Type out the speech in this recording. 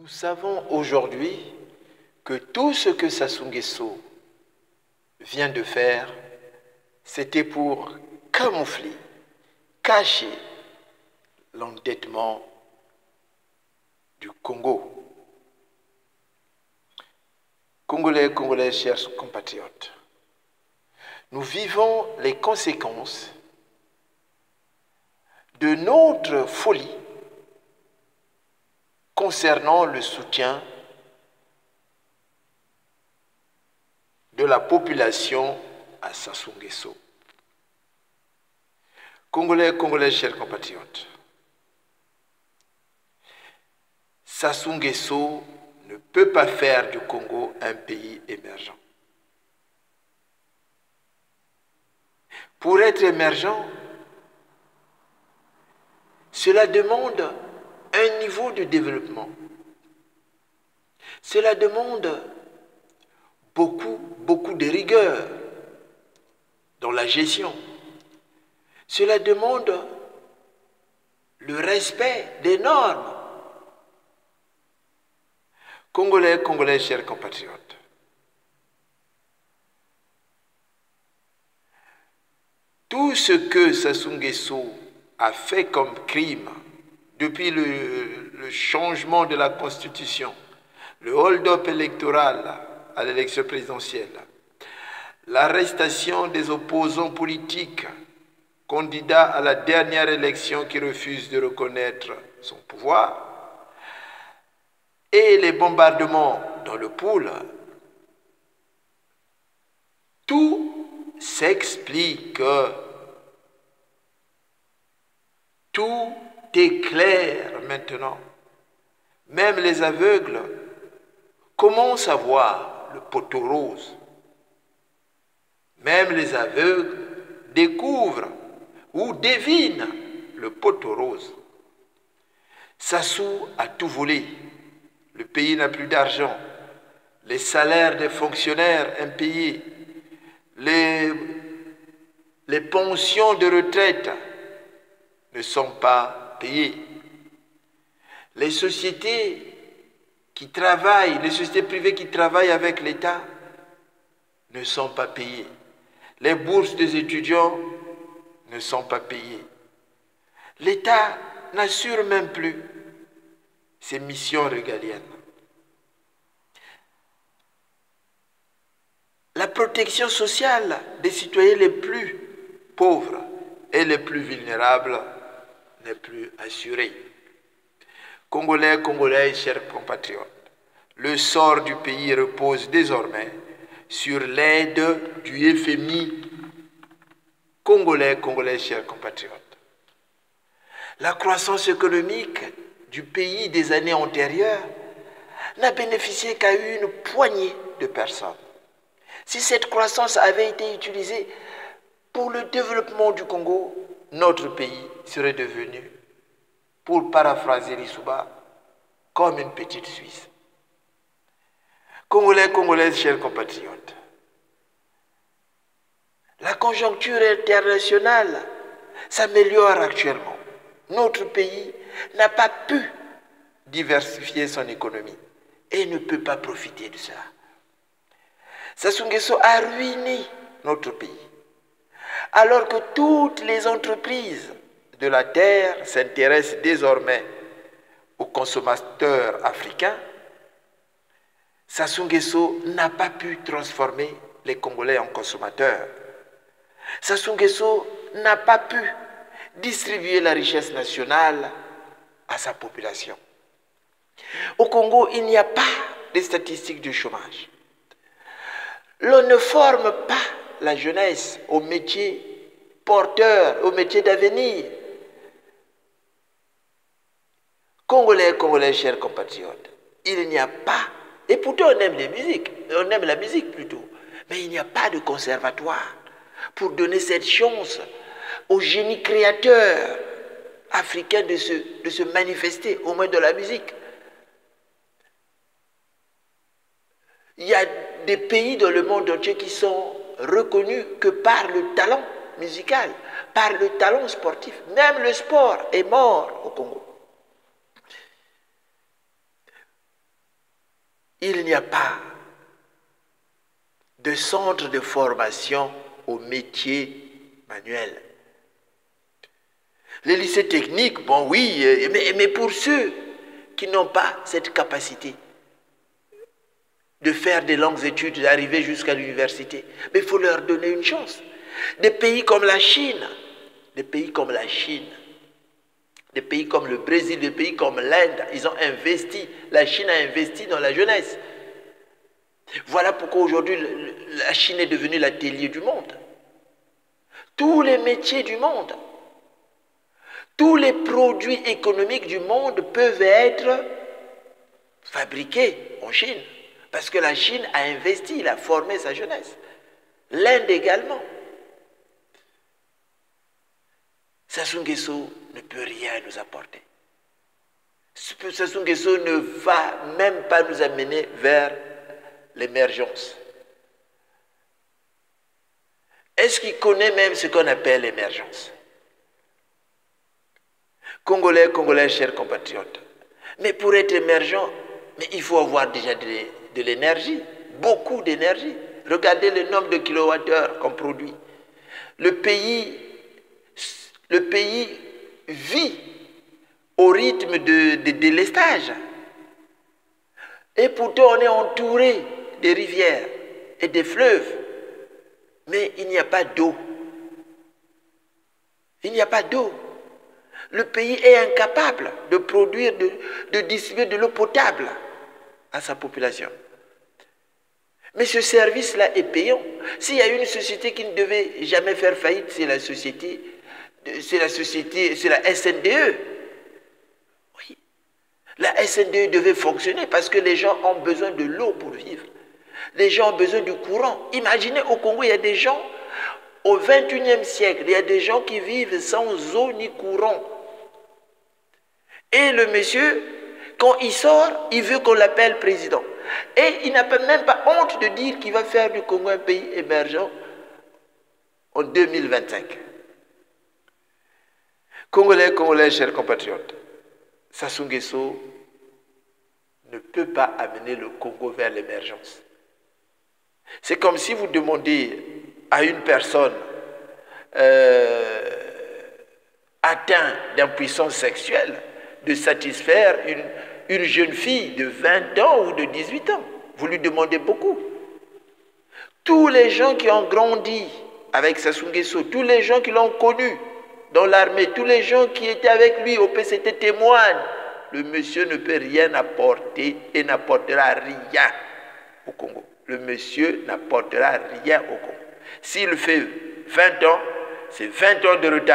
Nous savons aujourd'hui que tout ce que Sassou Nguesso vient de faire, c'était pour camoufler, cacher l'endettement du Congo. Congolais, Congolais, chers compatriotes, nous vivons les conséquences de notre folie concernant le soutien de la population à Sassou Nguesso. Congolais, Congolais, chers compatriotes, Sassou Nguesso ne peut pas faire du Congo un pays émergent. Pour être émergent, cela demande un niveau de développement. Cela demande beaucoup de rigueur dans la gestion. Cela demande le respect des normes. Congolais, Congolais, chers compatriotes, tout ce que Sassou Nguesso a fait comme crime depuis le changement de la Constitution, le hold-up électoral à l'élection présidentielle, l'arrestation des opposants politiques, candidats à la dernière élection qui refusent de reconnaître son pouvoir, et les bombardements dans le pool, tout s'explique. Tout est clair maintenant. Même les aveugles commencent à voir le poteau rose. Même les aveugles découvrent ou devinent le poteau rose. Sassou a tout volé. Le pays n'a plus d'argent. Les salaires des fonctionnaires impayés. Les pensions de retraite ne sont pas payées. Les sociétés qui travaillent, les sociétés privées qui travaillent avec l'État ne sont pas payées. Les bourses des étudiants ne sont pas payées. L'État n'assure même plus ses missions régaliennes. La protection sociale des citoyens les plus pauvres et les plus vulnérables n'est plus assurée. Congolais, Congolais, chers compatriotes, le sort du pays repose désormais sur l'aide du FMI. Congolais, Congolais, chers compatriotes. La croissance économique du pays des années antérieures n'a bénéficié qu'à une poignée de personnes. Si cette croissance avait été utilisée pour le développement du Congo, notre pays serait devenu, pour paraphraser Lissouba, comme une petite Suisse. Congolais, Congolaises, chers compatriotes, la conjoncture internationale s'améliore actuellement. Notre pays n'a pas pu diversifier son économie et ne peut pas profiter de ça. Sassou Nguesso a ruiné notre pays. Alors que toutes les entreprises de la terre s'intéressent désormais aux consommateurs africains, Sassou Nguesso n'a pas pu transformer les Congolais en consommateurs. Sassou Nguesso n'a pas pu distribuer la richesse nationale à sa population. Au Congo, il n'y a pas de statistiques du chômage. L'on ne forme pas la jeunesse aux métiers porteurs, aux métiers d'avenir. Congolais, Congolais, chers compatriotes, il n'y a pas, et pourtant on aime la musique plutôt, mais il n'y a pas de conservatoire pour donner cette chance au génie créateur africain de se manifester, au moins de la musique. Il y a des pays dans le monde entier qui sont reconnus que par le talent musical, par le talent sportif. Même le sport est mort au Congo. il n'y a pas de centre de formation aux métiers manuels. Les lycées techniques, bon oui, mais pour ceux qui n'ont pas cette capacité de faire des longues études, d'arriver jusqu'à l'université, mais il faut leur donner une chance. Des pays comme la Chine, des pays comme la Chine, des pays comme le Brésil, des pays comme l'Inde, ils ont investi, la Chine a investi dans la jeunesse. Voilà pourquoi aujourd'hui la Chine est devenue l'atelier du monde. Tous les métiers du monde, tous les produits économiques du monde peuvent être fabriqués en Chine. Parce que la Chine a investi, il a formé sa jeunesse. L'Inde également. Sassou Nguesso ne peut rien nous apporter. Sassou Nguesso ne va même pas nous amener vers l'émergence. Est-ce qu'il connaît même ce qu'on appelle l'émergence? Congolais, chers compatriotes. Mais pour être émergent, mais il faut avoir déjà de l'énergie, beaucoup d'énergie. Regardez le nombre de kilowattheures qu'on produit. Le pays vit au rythme de délestage. Et pourtant, on est entouré des rivières et des fleuves. Mais il n'y a pas d'eau. Il n'y a pas d'eau. Le pays est incapable de produire, de distribuer de l'eau potable à sa population. Mais ce service-là est payant. S'il y a une société qui ne devait jamais faire faillite, c'est la SNDE. Oui. La SNDE devait fonctionner parce que les gens ont besoin de l'eau pour vivre. Les gens ont besoin du courant. Imaginez au Congo, il y a des gens, au XXIe siècle, il y a des gens qui vivent sans eau ni courant. Et le monsieur, quand il sort, il veut qu'on l'appelle président. Et il n'a même pas honte de dire qu'il va faire du Congo un pays émergent en 2025. Congolais, chers compatriotes, Sassou Nguesso ne peut pas amener le Congo vers l'émergence. C'est comme si vous demandez à une personne atteinte d'impuissance sexuelle de satisfaire une jeune fille de 20 ans ou de 18 ans. Vous lui demandez beaucoup. Tous les gens qui ont grandi avec Sassou Nguesso, tous les gens qui l'ont connu dans l'armée, tous les gens qui étaient avec lui au PCT témoignent. Le monsieur ne peut rien apporter et n'apportera rien au Congo. Le monsieur n'apportera rien au Congo. S'il fait 20 ans, c'est 20 ans de retard.